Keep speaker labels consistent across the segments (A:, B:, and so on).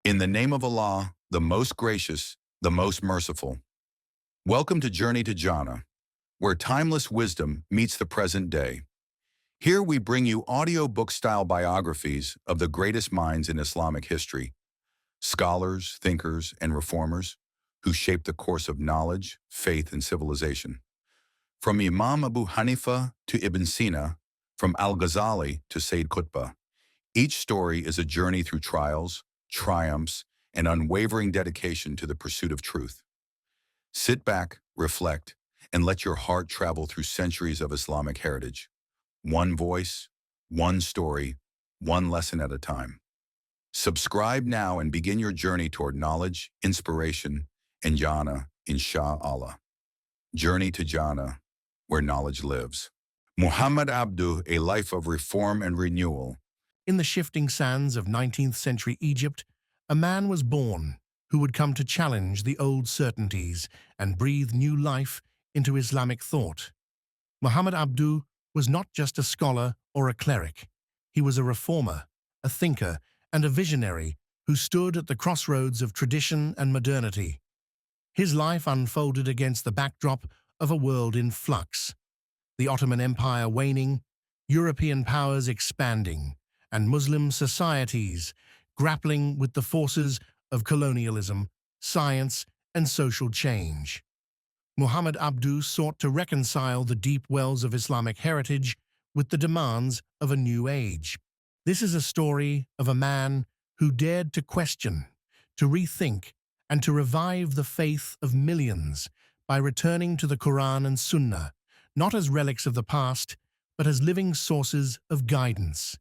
A: In the name of Allah, the most gracious, the most merciful. Welcome to Journey to Jannah, where timeless wisdom meets the present day. Here we bring you audiobook-style biographies of the greatest minds in Islamic history, scholars, thinkers, and reformers who shaped the course of knowledge, faith, and civilization. From Imam Abu Hanifa to Ibn Sina, from Al-Ghazali to Sayyid Qutb, each story is a journey through trials, triumphs, and unwavering dedication to the pursuit of truth. Sit back, reflect, and let your heart travel through centuries of Islamic heritage. One voice, one story, one lesson at a time. Subscribe now and begin your journey toward knowledge, inspiration, and Jannah, inshallah. Journey to Jannah, where knowledge lives. Muhammed Abduh, A Life of Reform and Renewal.
B: In the shifting sands of 19th century Egypt, a man was born who would come to challenge the old certainties and breathe new life into Islamic thought. Muhammad Abduh was not just a scholar or a cleric. He was a reformer, a thinker, and a visionary who stood at the crossroads of tradition and modernity. His life unfolded against the backdrop of a world in flux. The Ottoman Empire waning, European powers expanding, and Muslim societies grappling with the forces of colonialism, science, and social change. Muhammad Abduh sought to reconcile the deep wells of Islamic heritage with the demands of a new age. This is a story of a man who dared to question, to rethink, and to revive the faith of millions by returning to the Quran and Sunnah, not as relics of the past, but as living sources of guidance.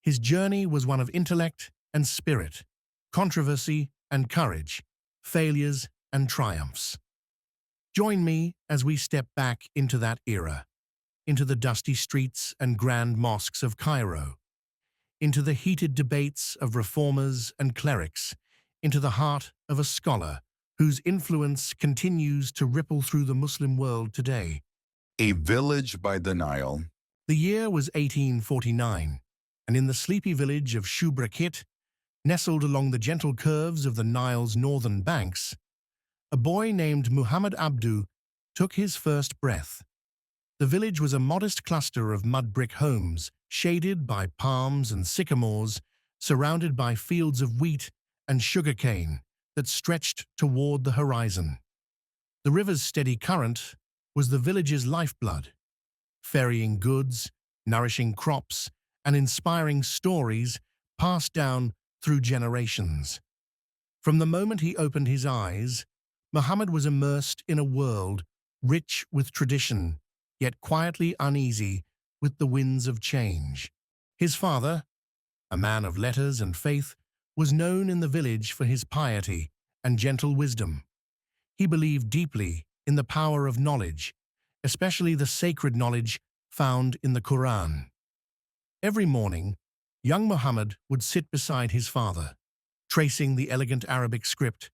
B: His journey was one of intellect and spirit, controversy and courage, failures and triumphs. Join me as we step back into that era, into the dusty streets and grand mosques of Cairo, into the heated debates of reformers and clerics, into the heart of a scholar whose influence continues to ripple through the Muslim world today.
A: A Village by the Nile.
B: The year was 1849. And in the sleepy village of Shubrakit, nestled along the gentle curves of the Nile's northern banks, a boy named Muhammad Abduh took his first breath. The village was a modest cluster of mud brick homes, shaded by palms and sycamores, surrounded by fields of wheat and sugarcane that stretched toward the horizon. The river's steady current was the village's lifeblood, ferrying goods, nourishing crops, and inspiring stories passed down through generations. From the moment he opened his eyes, Muhammad was immersed in a world rich with tradition, yet quietly uneasy with the winds of change. His father, a man of letters and faith, was known in the village for his piety and gentle wisdom. He believed deeply in the power of knowledge, especially the sacred knowledge found in the Quran. Every morning, young Muhammad would sit beside his father, tracing the elegant Arabic script,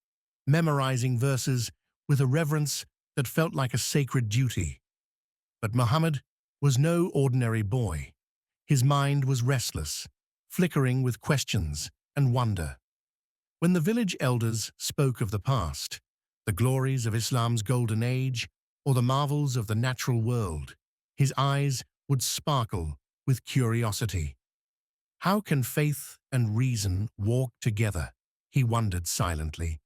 B: memorizing verses with a reverence that felt like a sacred duty. But Muhammad was no ordinary boy. His mind was restless, flickering with questions and wonder. When the village elders spoke of the past, the glories of Islam's golden age, or the marvels of the natural world, his eyes would sparkle with curiosity. How can faith and reason walk together? He wondered silently.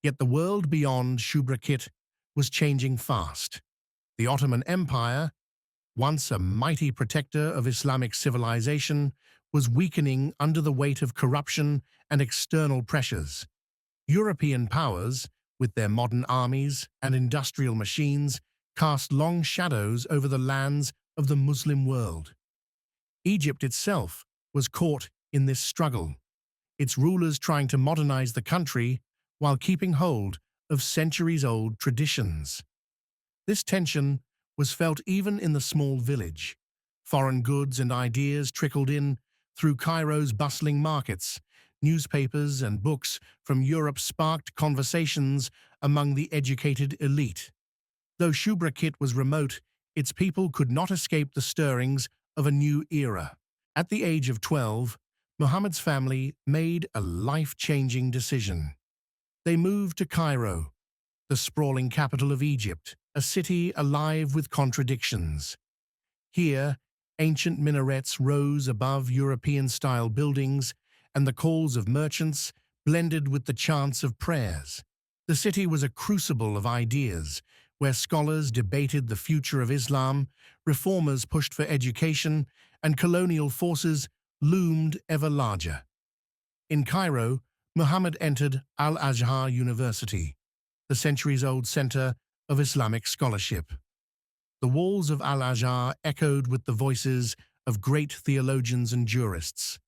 B: Yet the world beyond Shubrakit was changing fast. The Ottoman Empire, once a mighty protector of Islamic civilization, was weakening under the weight of corruption and external pressures. European powers, with their modern armies and industrial machines, cast long shadows over the lands of the Muslim world. Egypt itself was caught in this struggle, its rulers trying to modernize the country while keeping hold of centuries-old traditions. This tension was felt even in the small village. Foreign goods and ideas trickled in through Cairo's bustling markets. Newspapers and books from Europe sparked conversations among the educated elite. Though Shubrakit was remote, its people could not escape the stirrings of a new era. At the age of 12, Muhammad's family made a life-changing decision. They moved to Cairo, the sprawling capital of Egypt, a city alive with contradictions. Here, ancient minarets rose above European-style buildings, and the calls of merchants blended with the chants of prayers. The city was a crucible of ideas, where scholars debated the future of Islam, reformers pushed for education, and colonial forces loomed ever larger. In Cairo, Muhammad entered Al-Azhar University, the centuries-old center of Islamic scholarship. The walls of Al-Azhar echoed with the voices of great theologians and jurists.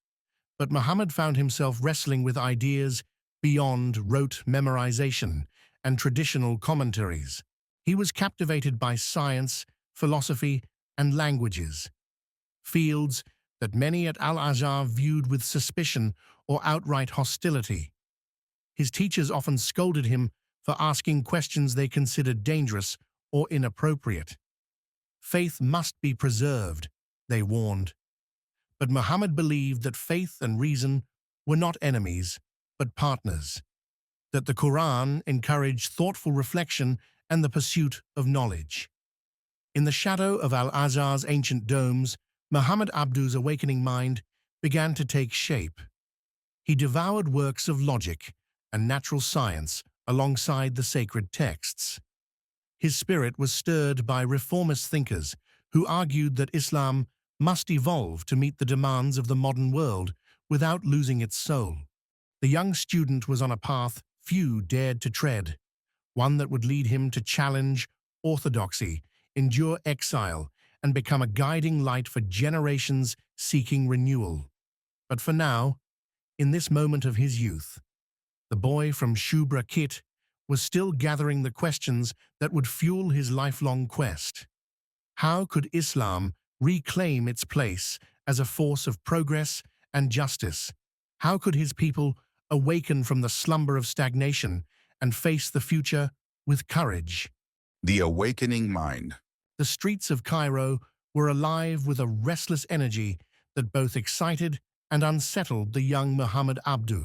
B: But Muhammad found himself wrestling with ideas beyond rote memorization and traditional commentaries. He was captivated by science, philosophy, and languages, fields that many at Al-Azhar viewed with suspicion or outright hostility. His teachers often scolded him for asking questions they considered dangerous or inappropriate. Faith must be preserved, they warned. But Muhammad believed that faith and reason were not enemies, but partners, that the Quran encouraged thoughtful reflection and the pursuit of knowledge. In the shadow of Al-Azhar's ancient domes, Muhammad Abduh's awakening mind began to take shape. He devoured works of logic and natural science alongside the sacred texts. His spirit was stirred by reformist thinkers who argued that Islam must evolve to meet the demands of the modern world without losing its soul. The young student was on a path few dared to tread, one that would lead him to challenge orthodoxy, endure exile, and become a guiding light for generations seeking renewal. But for now, in this moment of his youth, the boy from Shubra Kit was still gathering the questions that would fuel his lifelong quest. How could Islam reclaim its place as a force of progress and justice? How could his people awaken from the slumber of stagnation and face the future with courage?
A: The awakening mind.
B: The streets of Cairo were alive with a restless energy that both excited and unsettled the young Muhammad Abduh.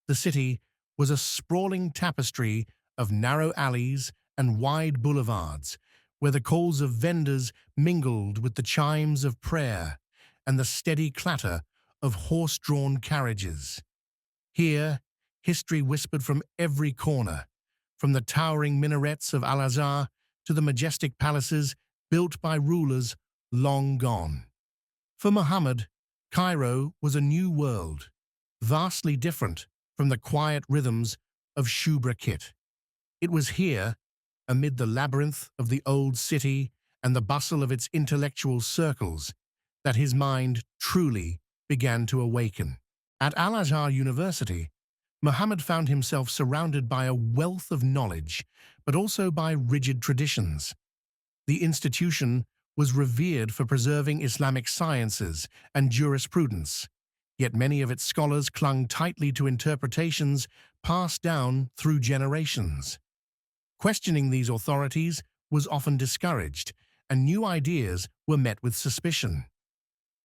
B: The city was a sprawling tapestry of narrow alleys and wide boulevards, where the calls of vendors mingled with the chimes of prayer and the steady clatter of horse-drawn carriages. Here, history whispered from every corner, from the towering minarets of Al-Azhar to the majestic palaces built by rulers long gone. For Muhammad, Cairo was a new world, vastly different from the quiet rhythms of Shubra Kit. It was here, amid the labyrinth of the old city and the bustle of its intellectual circles, that his mind truly began to awaken. At Al-Azhar University, Muhammad found himself surrounded by a wealth of knowledge, but also by rigid traditions. The institution was revered for preserving Islamic sciences and jurisprudence, yet many of its scholars clung tightly to interpretations passed down through generations. Questioning these authorities was often discouraged, and new ideas were met with suspicion.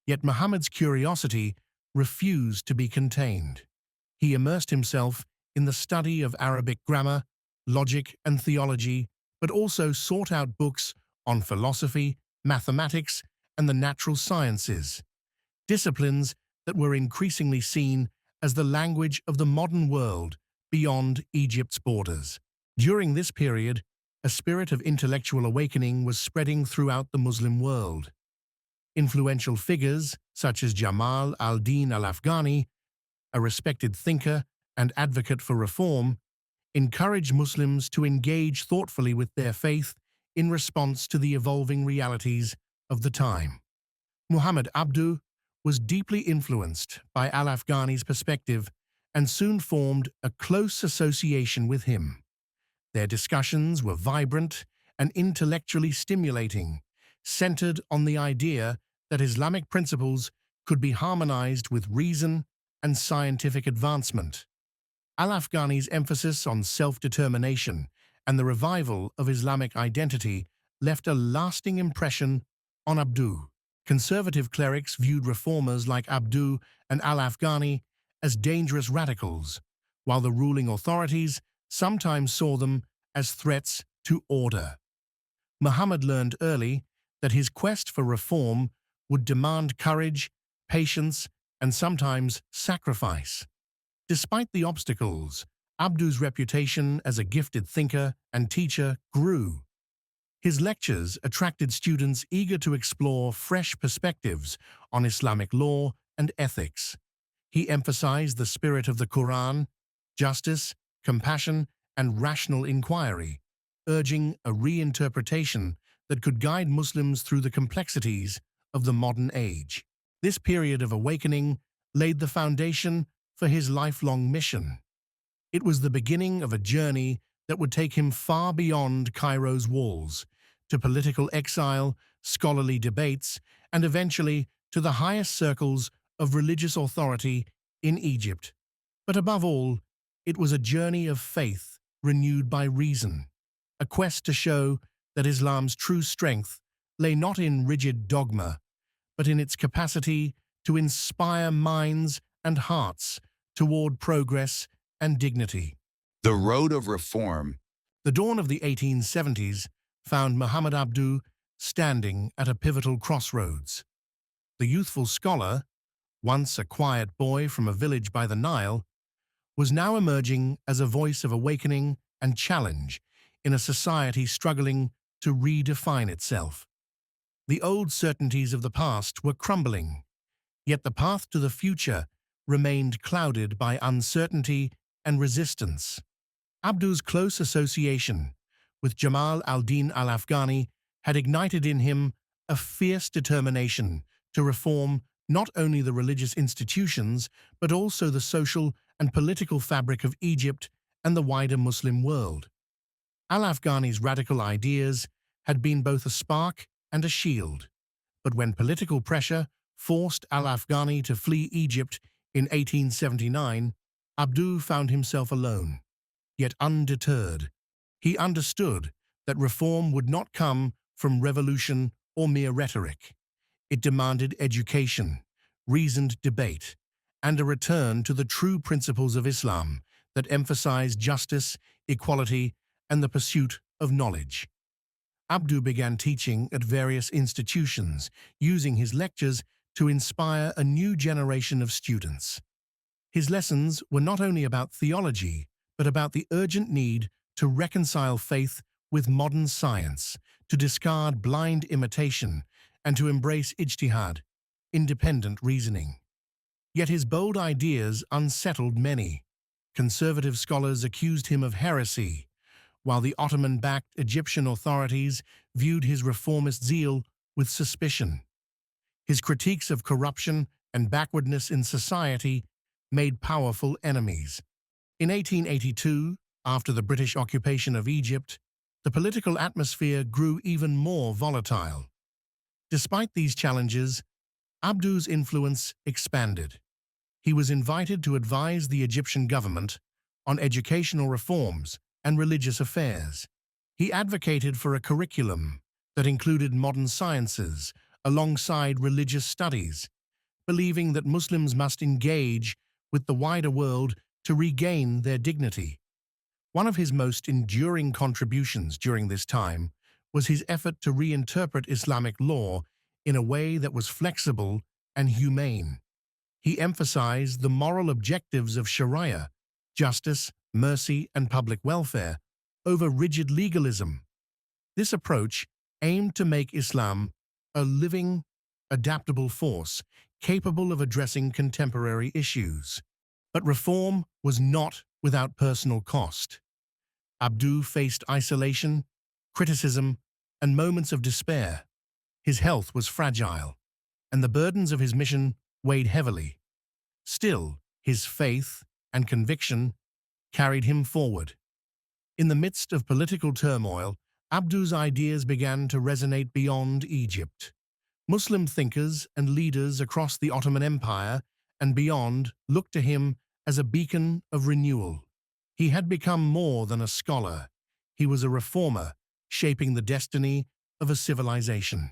B: Yet Muhammad's curiosity refused to be contained. He immersed himself in the study of Arabic grammar, logic, and theology, but also sought out books on philosophy, mathematics, and the natural sciences, disciplines that were increasingly seen as the language of the modern world beyond Egypt's borders. During this period, a spirit of intellectual awakening was spreading throughout the Muslim world. Influential figures, such as Jamal al-Din al-Afghani, a respected thinker and advocate for reform, encouraged Muslims to engage thoughtfully with their faith in response to the evolving realities of the time. Muhammad Abduh was deeply influenced by al-Afghani's perspective and soon formed a close association with him. Their discussions were vibrant and intellectually stimulating, centered on the idea that Islamic principles could be harmonized with reason and scientific advancement. Al-Afghani's emphasis on self-determination and the revival of Islamic identity left a lasting impression on Abduh. Conservative clerics viewed reformers like Abduh and al-Afghani as dangerous radicals, while the ruling authorities sometimes saw them as threats to order. Muhammad learned early that his quest for reform would demand courage, patience, and sometimes sacrifice. Despite the obstacles, Abdu's reputation as a gifted thinker and teacher grew. His lectures attracted students eager to explore fresh perspectives on Islamic law and ethics. He emphasized the spirit of the Quran, justice, compassion, and rational inquiry, urging a reinterpretation that could guide Muslims through the complexities of the modern age. This period of awakening laid the foundation for his lifelong mission. It was the beginning of a journey that would take him far beyond Cairo's walls, to political exile, scholarly debates, and eventually to the highest circles of religious authority in Egypt. But above all, it was a journey of faith renewed by reason, a quest to show that Islam's true strength lay not in rigid dogma, but in its capacity to inspire minds and hearts toward progress and dignity.
A: The road of reform.
B: The dawn of the 1870s found Muhammad Abduh standing at a pivotal crossroads. The youthful scholar, once a quiet boy from a village by the Nile, was now emerging as a voice of awakening and challenge in a society struggling to redefine itself. The old certainties of the past were crumbling, yet the path to the future remained clouded by uncertainty and resistance. Abduh's close association with Jamal al-Din al-Afghani had ignited in him a fierce determination to reform not only the religious institutions but also the social and political fabric of Egypt and the wider Muslim world. Al-Afghani's radical ideas had been both a spark and a shield, but when political pressure forced al-Afghani to flee Egypt in 1879, Abduh found himself alone, yet undeterred. He understood that reform would not come from revolution or mere rhetoric. It demanded education, reasoned debate, and a return to the true principles of Islam that emphasize justice, equality, and the pursuit of knowledge. Abduh began teaching at various institutions, using his lectures to inspire a new generation of students. His lessons were not only about theology, but about the urgent need to reconcile faith with modern science, to discard blind imitation, and to embrace ijtihad, independent reasoning. Yet his bold ideas unsettled many. Conservative scholars accused him of heresy, while the Ottoman-backed Egyptian authorities viewed his reformist zeal with suspicion. His critiques of corruption and backwardness in society made powerful enemies. In 1882, after the British occupation of Egypt, the political atmosphere grew even more volatile. Despite these challenges, Abduh's influence expanded. He was invited to advise the Egyptian government on educational reforms and religious affairs. He advocated for a curriculum that included modern sciences alongside religious studies, believing that Muslims must engage with the wider world to regain their dignity. One of his most enduring contributions during this time was his effort to reinterpret Islamic law in a way that was flexible and humane. He emphasized the moral objectives of Sharia, justice, mercy, and public welfare, over rigid legalism. This approach aimed to make Islam a living, adaptable force capable of addressing contemporary issues. But reform was not without personal cost. Abduh faced isolation, criticism, and moments of despair. His health was fragile, and the burdens of his mission weighed heavily. Still, his faith and conviction carried him forward. In the midst of political turmoil, Abduh's ideas began to resonate beyond Egypt. Muslim thinkers and leaders across the Ottoman Empire and beyond looked to him as a beacon of renewal. He had become more than a scholar. He was a reformer, shaping the destiny of a civilization.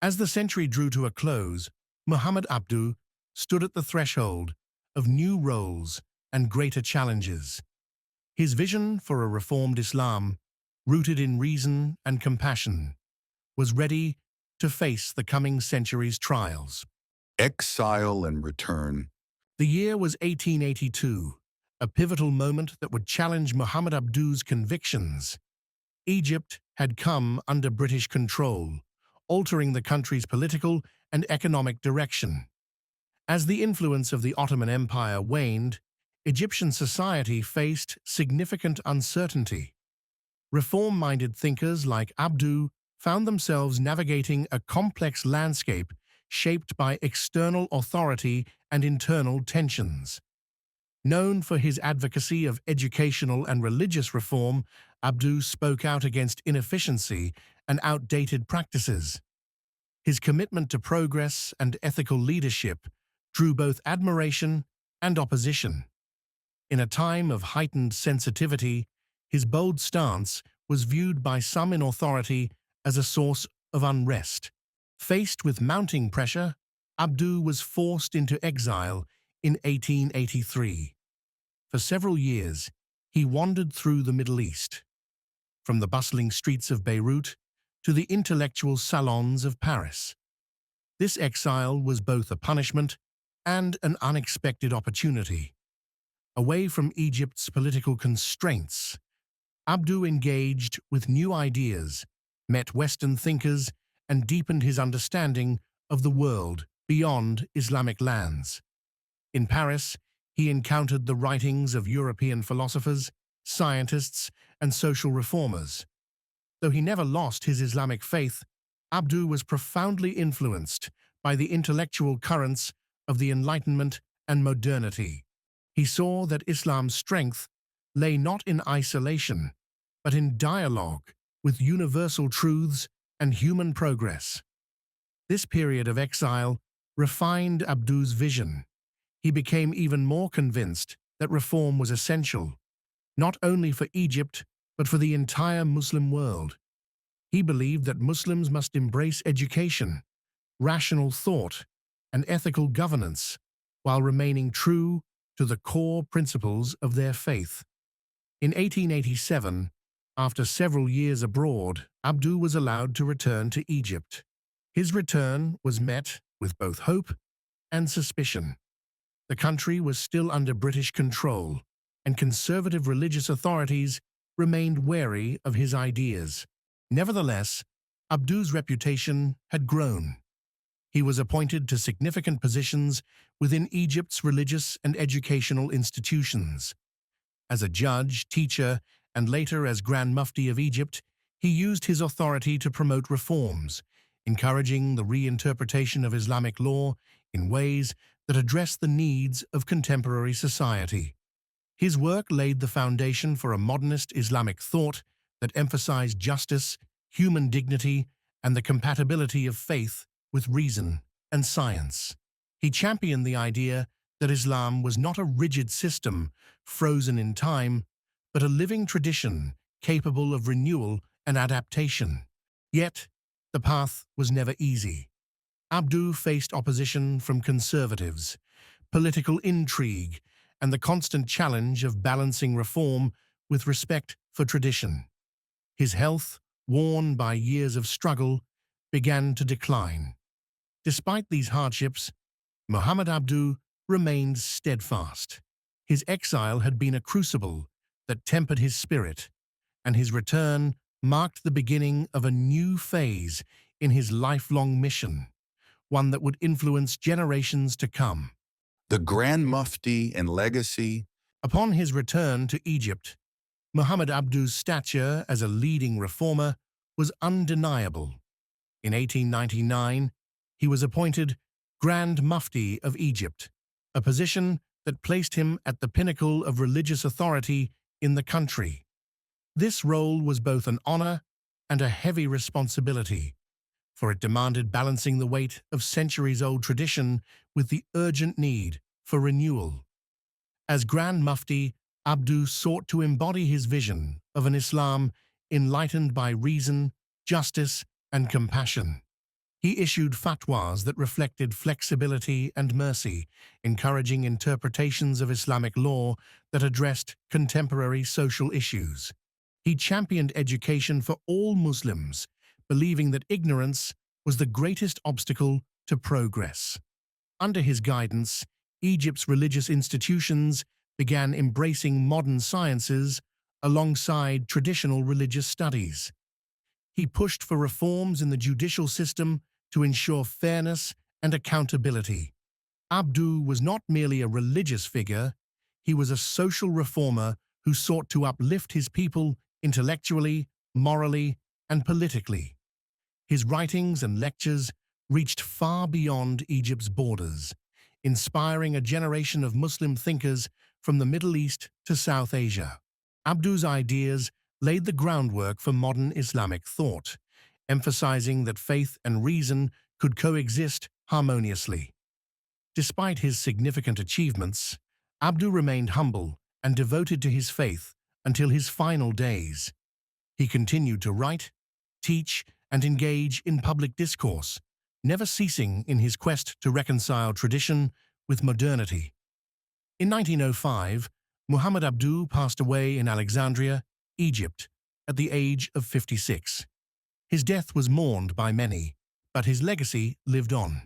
B: As the century drew to a close, Muhammad Abduh stood at the threshold of new roles and greater challenges. His vision for a reformed Islam, rooted in reason and compassion, was ready to face the coming century's trials.
A: Exile and return.
B: The year was 1882, a pivotal moment that would challenge Muhammad Abduh's convictions. Egypt had come under British control, altering the country's political and economic direction. As the influence of the Ottoman Empire waned, Egyptian society faced significant uncertainty. Reform-minded thinkers like Abduh found themselves navigating a complex landscape shaped by external authority and internal tensions. Known for his advocacy of educational and religious reform, Abduh spoke out against inefficiency and outdated practices. His commitment to progress and ethical leadership drew both admiration and opposition. In a time of heightened sensitivity, his bold stance was viewed by some in authority as a source of unrest. Faced with mounting pressure, Abduh was forced into exile in 1883. For several years, he wandered through the Middle East, from the bustling streets of Beirut to the intellectual salons of Paris. This exile was both a punishment and an unexpected opportunity. Away from Egypt's political constraints, Abduh engaged with new ideas, met Western thinkers, and deepened his understanding of the world beyond Islamic lands. In Paris, he encountered the writings of European philosophers, scientists, and social reformers. Though he never lost his Islamic faith, Abduh was profoundly influenced by the intellectual currents of the Enlightenment and modernity. He saw that Islam's strength lay not in isolation, but in dialogue with universal truths and human progress. This period of exile refined Abduh's vision. He became even more convinced that reform was essential, not only for Egypt, but for the entire Muslim world. He believed that Muslims must embrace education, rational thought, and ethical governance, while remaining true to the core principles of their faith. In 1887, after several years abroad, Abduh was allowed to return to Egypt. His return was met with both hope and suspicion. The country was still under British control, and conservative religious authorities remained wary of his ideas. Nevertheless, Abduh's reputation had grown. He was appointed to significant positions within Egypt's religious and educational institutions. As a judge, teacher, and later as Grand Mufti of Egypt, he used his authority to promote reforms, encouraging the reinterpretation of Islamic law in ways that addressed the needs of contemporary society. His work laid the foundation for a modernist Islamic thought that emphasized justice, human dignity, and the compatibility of faith with reason and science. He championed the idea that Islam was not a rigid system frozen in time, but a living tradition capable of renewal and adaptation. Yet, the path was never easy. Abduh faced opposition from conservatives, political intrigue, and the constant challenge of balancing reform with respect for tradition. His health, worn by years of struggle, began to decline. Despite these hardships, Muhammad Abduh remained steadfast. His exile had been a crucible that tempered his spirit, and his return marked the beginning of a new phase in his lifelong mission, one that would influence generations to come.
A: The Grand Mufti and legacy.
B: Upon his return to Egypt, Muhammad Abduh's stature as a leading reformer was undeniable. In 1899, he was appointed Grand Mufti of Egypt, a position that placed him at the pinnacle of religious authority in the country. This role was both an honor and a heavy responsibility, for it demanded balancing the weight of centuries-old tradition with the urgent need for renewal. As Grand Mufti, Abduh sought to embody his vision of an Islam enlightened by reason, justice, and compassion. He issued fatwas that reflected flexibility and mercy, encouraging interpretations of Islamic law that addressed contemporary social issues. He championed education for all Muslims, believing that ignorance was the greatest obstacle to progress. Under his guidance, Egypt's religious institutions began embracing modern sciences alongside traditional religious studies. He pushed for reforms in the judicial system to ensure fairness and accountability. Abduh was not merely a religious figure, he was a social reformer who sought to uplift his people intellectually, morally, and politically. His writings and lectures reached far beyond Egypt's borders, inspiring a generation of Muslim thinkers from the Middle East to South Asia. Abduh's ideas laid the groundwork for modern Islamic thought, emphasizing that faith and reason could coexist harmoniously. Despite his significant achievements, Abduh remained humble and devoted to his faith until his final days. He continued to write, teach, and engage in public discourse, never ceasing in his quest to reconcile tradition with modernity. In 1905, Muhammad Abduh passed away in Alexandria, Egypt, at the age of 56. His death was mourned by many, but his legacy lived on.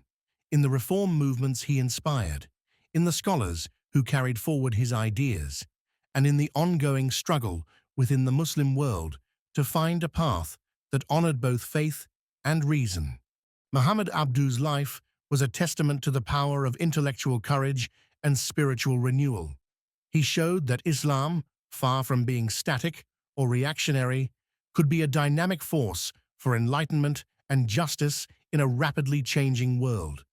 B: In the reform movements he inspired, in the scholars who carried forward his ideas, and in the ongoing struggle within the Muslim world to find a path that honored both faith and reason. Muhammad Abduh's life was a testament to the power of intellectual courage and spiritual renewal. He showed that Islam, far from being static or reactionary, could be a dynamic force for enlightenment and justice in a rapidly changing world.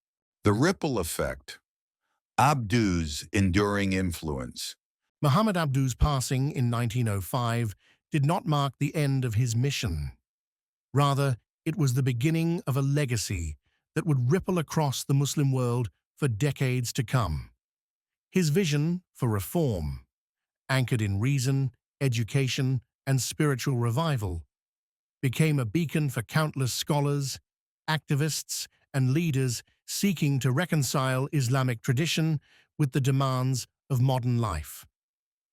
A: The ripple effect. Abduh's enduring influence.
B: Muhammad Abduh's passing in 1905 did not mark the end of his mission. Rather, it was the beginning of a legacy that would ripple across the Muslim world for decades to come. His vision for reform, anchored in reason, education, and spiritual revival, became a beacon for countless scholars, activists, and leaders seeking to reconcile Islamic tradition with the demands of modern life.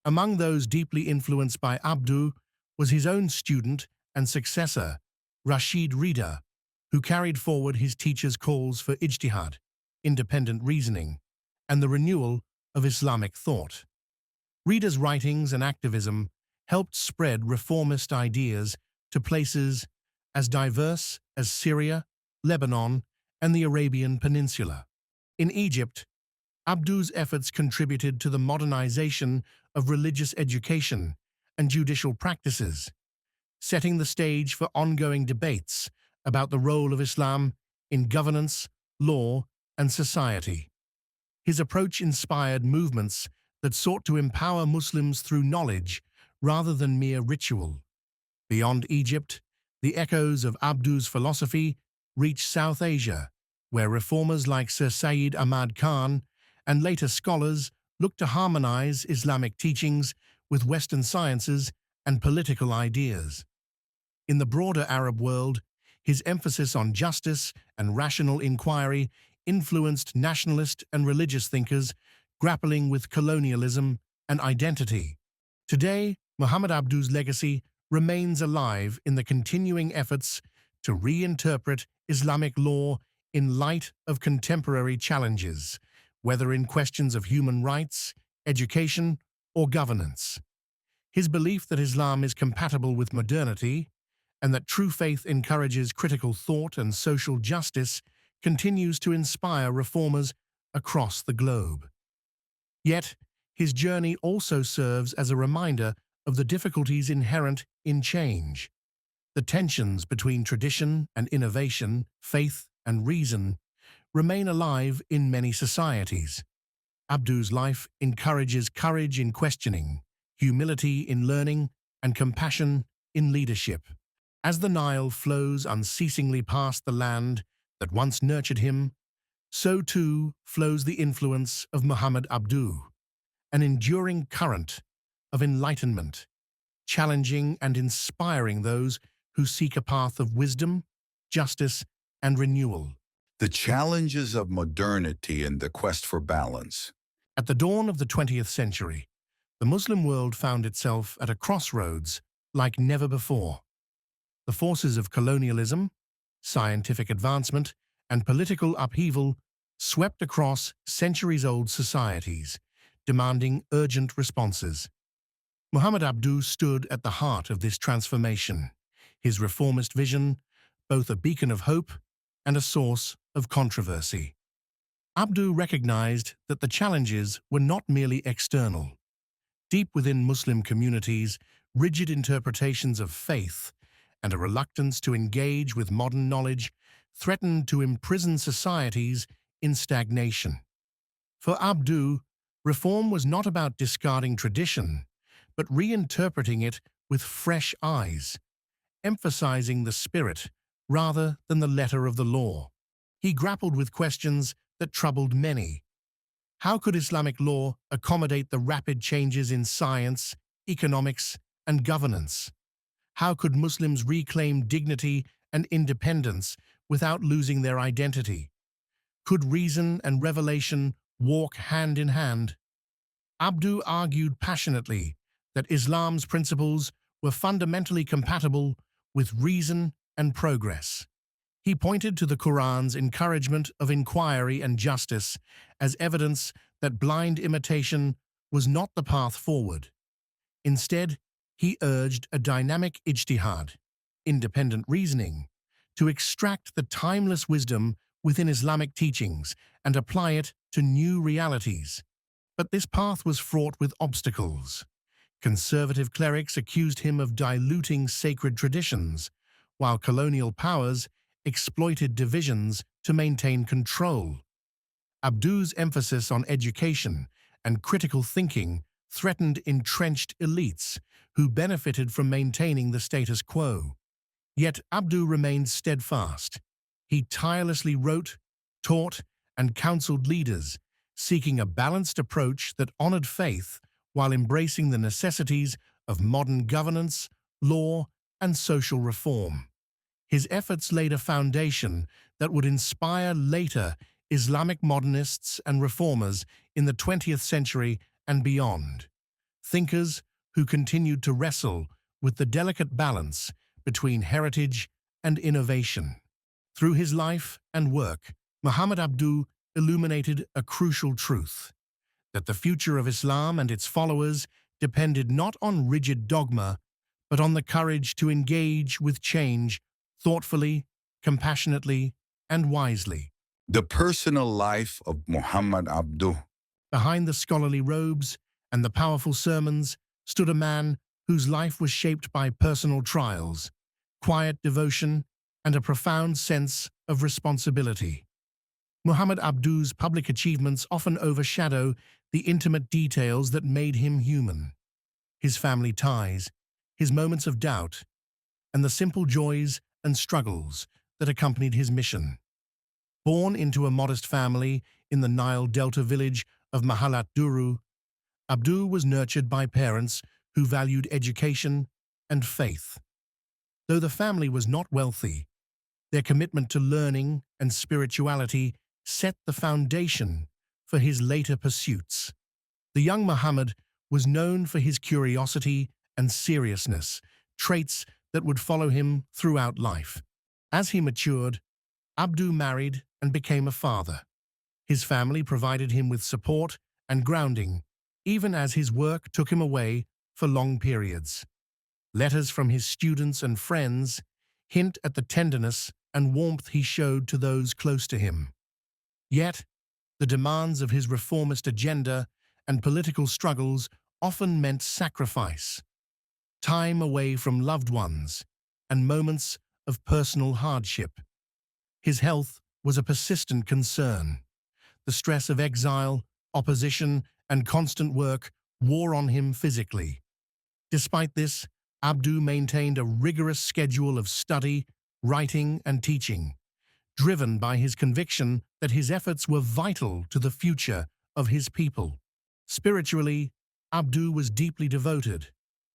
B: Among those deeply influenced by Abduh was his own student and successor, Rashid Rida, who carried forward his teacher's calls for ijtihad, independent reasoning, and the renewal of Islamic thought. Rida's writings and activism helped spread reformist ideas to places as diverse as Syria, Lebanon, and the Arabian Peninsula. In Egypt, Abduh's efforts contributed to the modernization of religious education and judicial practices, setting the stage for ongoing debates about the role of Islam in governance, law, and society. His approach inspired movements that sought to empower Muslims through knowledge rather than mere ritual. Beyond Egypt, the echoes of Abduh's philosophy reached South Asia, where reformers like Sir Sayyid Ahmad Khan and later scholars looked to harmonize Islamic teachings with Western sciences and political ideas. In the broader Arab world, his emphasis on justice and rational inquiry influenced nationalist and religious thinkers grappling with colonialism and identity. Today, Muhammad Abduh's legacy remains alive in the continuing efforts to reinterpret Islamic law in light of contemporary challenges, whether in questions of human rights, education, or governance. His belief that Islam is compatible with modernity and that true faith encourages critical thought and social justice continues to inspire reformers across the globe. Yet, his journey also serves as a reminder of the difficulties inherent in change. The tensions between tradition and innovation, faith and reason, remain alive in many societies. Abduh's life encourages courage in questioning, humility in learning, and compassion in leadership. As the Nile flows unceasingly past the land that once nurtured him, so too flows the influence of Muhammad Abduh, an enduring current of enlightenment, challenging and inspiring those who seek a path of wisdom, justice, and renewal.
A: The challenges of modernity and the quest for balance.
B: At the dawn of the 20th century, the Muslim world found itself at a crossroads like never before. The forces of colonialism, scientific advancement, and political upheaval swept across centuries-old societies, demanding urgent responses. Muhammad Abduh stood at the heart of this transformation, his reformist vision both a beacon of hope and a source of controversy. Abduh recognized that the challenges were not merely external. Deep within Muslim communities, rigid interpretations of faith and a reluctance to engage with modern knowledge threatened to imprison societies in stagnation. For Abduh, reform was not about discarding tradition, but reinterpreting it with fresh eyes, emphasizing the spirit rather than the letter of the law. He grappled with questions that troubled many. How could Islamic law accommodate the rapid changes in science, economics, and governance? How could Muslims reclaim dignity and independence without losing their identity? Could reason and revelation walk hand in hand? Abduh argued passionately that Islam's principles were fundamentally compatible with reason and progress. He pointed to the Quran's encouragement of inquiry and justice as evidence that blind imitation was not the path forward. Instead, he urged a dynamic ijtihad, independent reasoning, to extract the timeless wisdom within Islamic teachings and apply it to new realities. But this path was fraught with obstacles. Conservative clerics accused him of diluting sacred traditions, while colonial powers exploited divisions to maintain control. Abduh's emphasis on education and critical thinking threatened entrenched elites who benefited from maintaining the status quo. Yet Abduh remained steadfast. He tirelessly wrote, taught, and counseled leaders, seeking a balanced approach that honored faith while embracing the necessities of modern governance, law, and social reform. His efforts laid a foundation that would inspire later Islamic modernists and reformers in the 20th century and beyond. Thinkers who continued to wrestle with the delicate balance between heritage and innovation. Through his life and work, Muhammad Abduh illuminated a crucial truth: that the future of Islam and its followers depended not on rigid dogma, but on the courage to engage with change thoughtfully, compassionately, and wisely.
A: The personal life of Muhammad Abduh.
B: Behind the scholarly robes and the powerful sermons stood a man whose life was shaped by personal trials, quiet devotion, and a profound sense of responsibility. Muhammad Abduh's public achievements often overshadow the intimate details that made him human. His family ties, his moments of doubt, and the simple joys and struggles that accompanied his mission. Born into a modest family in the Nile Delta village of Mahalat Duru, Abduh was nurtured by parents who valued education and faith. Though the family was not wealthy, their commitment to learning and spirituality set the foundation for his later pursuits. The young Muhammad was known for his curiosity and seriousness, traits that would follow him throughout life. As he matured, Abduh married and became a father. His family provided him with support and grounding, even as his work took him away for long periods. Letters from his students and friends hint at the tenderness and warmth he showed to those close to him. Yet, the demands of his reformist agenda and political struggles often meant sacrifice, time away from loved ones, and moments of personal hardship. His health was a persistent concern. The stress of exile, opposition, and constant work wore on him physically. Despite this, Abduh maintained a rigorous schedule of study, writing, and teaching, driven by his conviction that his efforts were vital to the future of his people. Spiritually, Abduh was deeply devoted.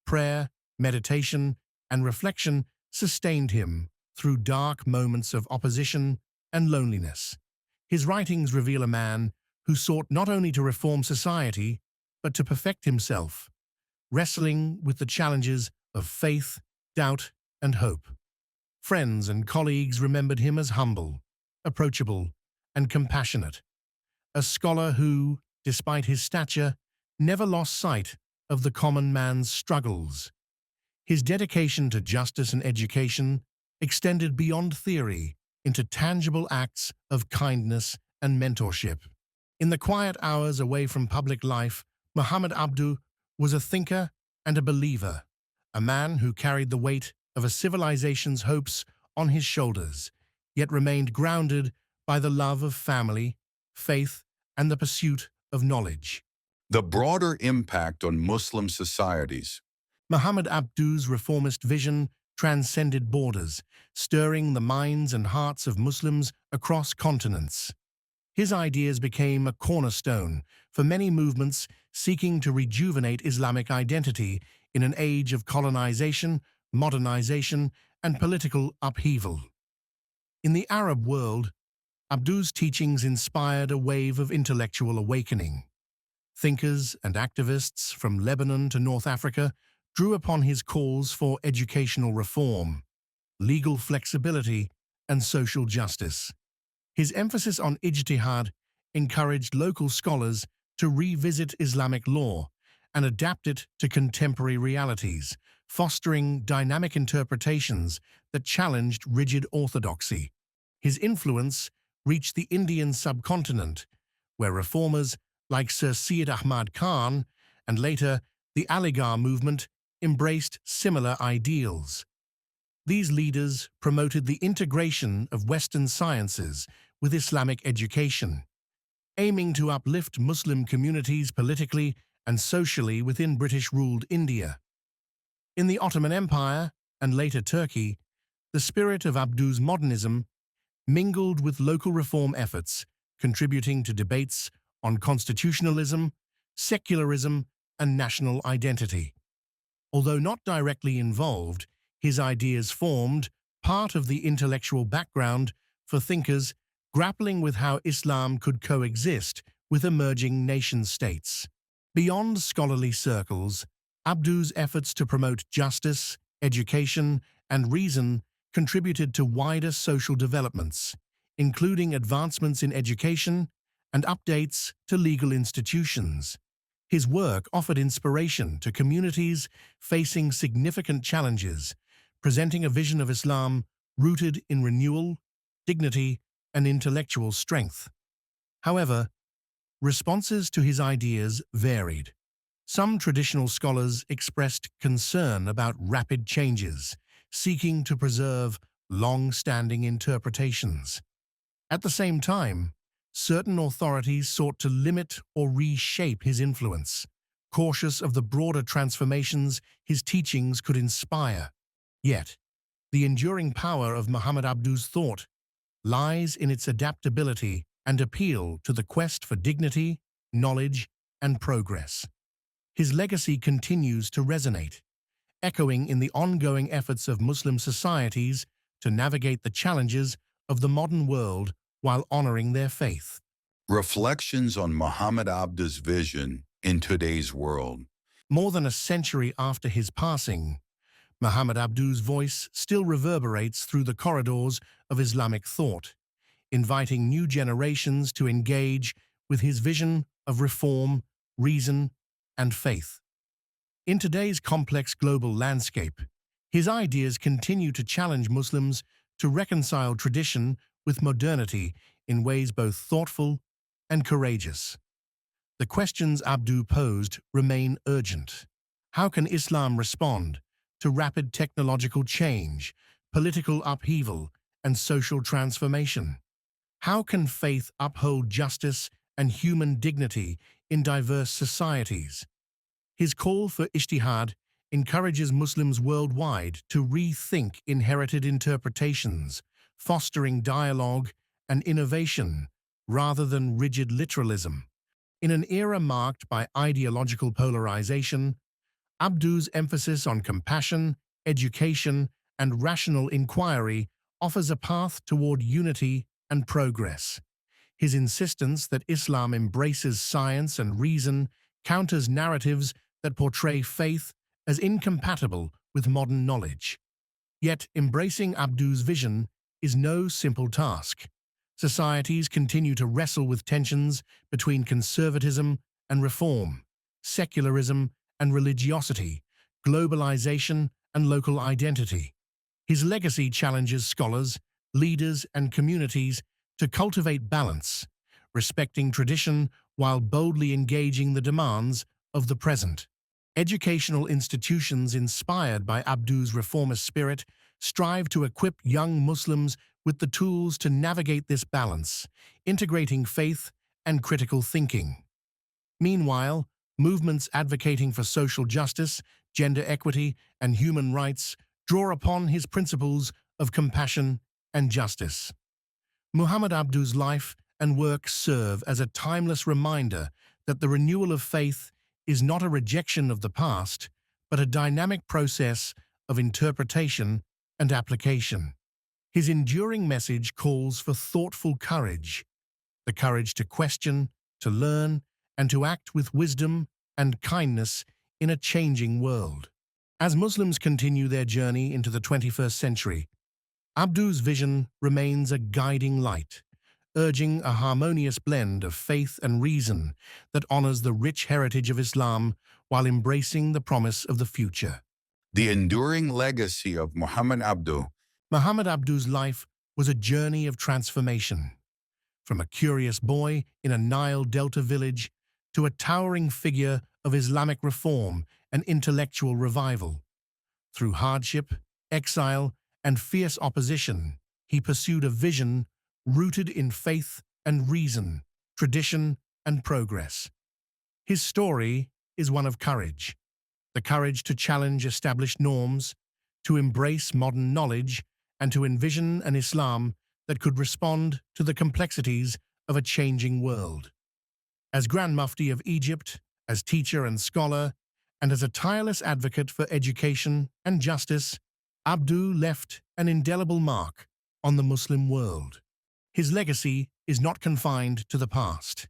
B: Prayer, meditation, and reflection sustained him, through dark moments of opposition and loneliness. His writings reveal a man who sought not only to reform society, but to perfect himself, wrestling with the challenges of faith, doubt, and hope. Friends and colleagues remembered him as humble, approachable, and compassionate, a scholar who, despite his stature, never lost sight of the common man's struggles. His dedication to justice and education extended beyond theory into tangible acts of kindness and mentorship. In the quiet hours away from public life, Muhammad Abduh was a thinker and a believer, a man who carried the weight of a civilization's hopes on his shoulders, yet remained grounded by the love of family, faith, and the pursuit of knowledge.
A: The broader impact on Muslim societies.
B: Muhammad Abduh's reformist vision transcended borders, stirring the minds and hearts of Muslims across continents. His ideas became a cornerstone for many movements seeking to rejuvenate Islamic identity in an age of colonization, modernization, and political upheaval. In the Arab world, Abduh's teachings inspired a wave of intellectual awakening. Thinkers and activists from Lebanon to North Africa drew upon his calls for educational reform, legal flexibility, and social justice. His emphasis on ijtihad encouraged local scholars to revisit Islamic law and adapt it to contemporary realities, fostering dynamic interpretations that challenged rigid orthodoxy. His influence reached the Indian subcontinent, where reformers like Sir Syed Ahmad Khan and later the Aligarh movement embraced similar ideals. These leaders promoted the integration of Western sciences with Islamic education, aiming to uplift Muslim communities politically and socially within British-ruled India. In the Ottoman Empire and later Turkey, the spirit of Abduh's modernism mingled with local reform efforts, contributing to debates on constitutionalism, secularism, and national identity. Although not directly involved, his ideas formed part of the intellectual background for thinkers grappling with how Islam could coexist with emerging nation-states. Beyond scholarly circles, Abduh's efforts to promote justice, education, and reason contributed to wider social developments, including advancements in education and updates to legal institutions. His work offered inspiration to communities facing significant challenges, presenting a vision of Islam rooted in renewal, dignity, and intellectual strength. However, responses to his ideas varied. Some traditional scholars expressed concern about rapid changes, seeking to preserve long-standing interpretations. At the same time, certain authorities sought to limit or reshape his influence, cautious of the broader transformations his teachings could inspire. Yet, the enduring power of Muhammad Abduh's thought lies in its adaptability and appeal to the quest for dignity, knowledge, and progress. His legacy continues to resonate, echoing in the ongoing efforts of Muslim societies to navigate the challenges of the modern world while honoring their faith.
A: Reflections on Muhammad Abduh's vision in today's world.
B: More than a century after his passing, Muhammad Abduh's voice still reverberates through the corridors of Islamic thought, inviting new generations to engage with his vision of reform, reason, and faith. In today's complex global landscape, his ideas continue to challenge Muslims to reconcile tradition with modernity in ways both thoughtful and courageous. The questions Abduh posed remain urgent. How can Islam respond to rapid technological change, political upheaval, and social transformation? How can faith uphold justice and human dignity in diverse societies? His call for ijtihad encourages Muslims worldwide to rethink inherited interpretations, fostering dialogue and innovation rather than rigid literalism. In an era marked by ideological polarization, Abduh's emphasis on compassion, education, and rational inquiry offers a path toward unity and progress. His insistence that Islam embraces science and reason counters narratives that portray faith as incompatible with modern knowledge. Yet, embracing Abdu's vision is no simple task. Societies continue to wrestle with tensions between conservatism and reform, secularism and religiosity, globalization and local identity. His legacy challenges scholars, leaders, and communities to cultivate balance, respecting tradition while boldly engaging the demands of the present. Educational institutions inspired by Abdu's reformist spirit strive to equip young Muslims with the tools to navigate this balance, integrating faith and critical thinking. Meanwhile, movements advocating for social justice, gender equity, and human rights draw upon his principles of compassion and justice. Muhammad Abduh's life and work serve as a timeless reminder that the renewal of faith is not a rejection of the past, but a dynamic process of interpretation and application. His enduring message calls for thoughtful courage, the courage to question, to learn, and to act with wisdom and kindness in a changing world. As Muslims continue their journey into the 21st century, Abdu's vision remains a guiding light, urging a harmonious blend of faith and reason that honors the rich heritage of Islam while embracing the promise of the future.
A: The enduring legacy of Muhammad Abduh.
B: Muhammad Abduh's life was a journey of transformation. From a curious boy in a Nile Delta village to a towering figure of Islamic reform and intellectual revival. Through hardship, exile, and fierce opposition, he pursued a vision rooted in faith and reason, tradition and progress. His story is one of courage, the courage to challenge established norms, to embrace modern knowledge, and to envision an Islam that could respond to the complexities of a changing world. As Grand Mufti of Egypt, as teacher and scholar, and as a tireless advocate for education and justice, Abduh left an indelible mark on the Muslim world. His legacy is not confined to the past.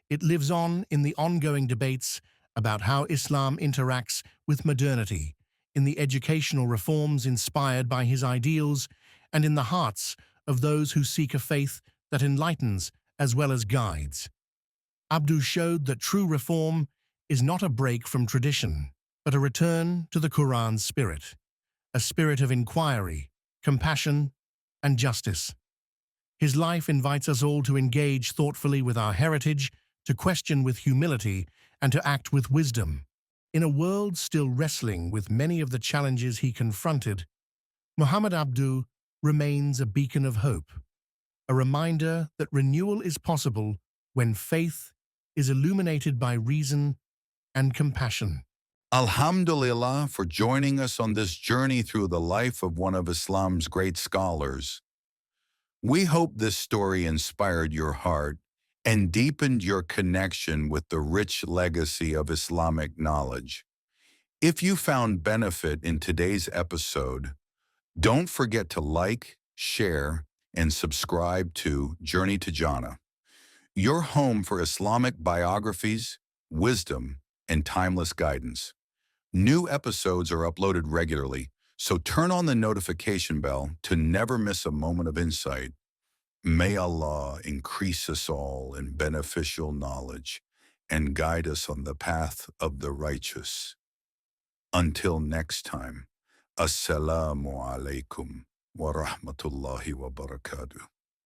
B: It lives on in the ongoing debates about how Islam interacts with modernity, in the educational reforms inspired by his ideals, and in the hearts of those who seek a faith that enlightens as well as guides. Abduh showed that true reform is not a break from tradition, but a return to the Quran's spirit, a spirit of inquiry, compassion, and justice. His life invites us all to engage thoughtfully with our heritage, to question with humility, and to act with wisdom. In a world still wrestling with many of the challenges he confronted, Muhammad Abduh remains a beacon of hope, a reminder that renewal is possible when faith is illuminated by reason and compassion.
A: Alhamdulillah for joining us on this journey through the life of one of Islam's great scholars. We hope this story inspired your heart and deepened your connection with the rich legacy of Islamic knowledge. If you found benefit in today's episode, don't forget to like, share, and subscribe to Journey to Jannah, your home for Islamic biographies, wisdom, and timeless guidance. New episodes are uploaded regularly, so turn on the notification bell to never miss a moment of insight. May Allah increase us all in beneficial knowledge and guide us on the path of the righteous. Until next time, Assalamu alaikum wa rahmatullahi wa barakatuh.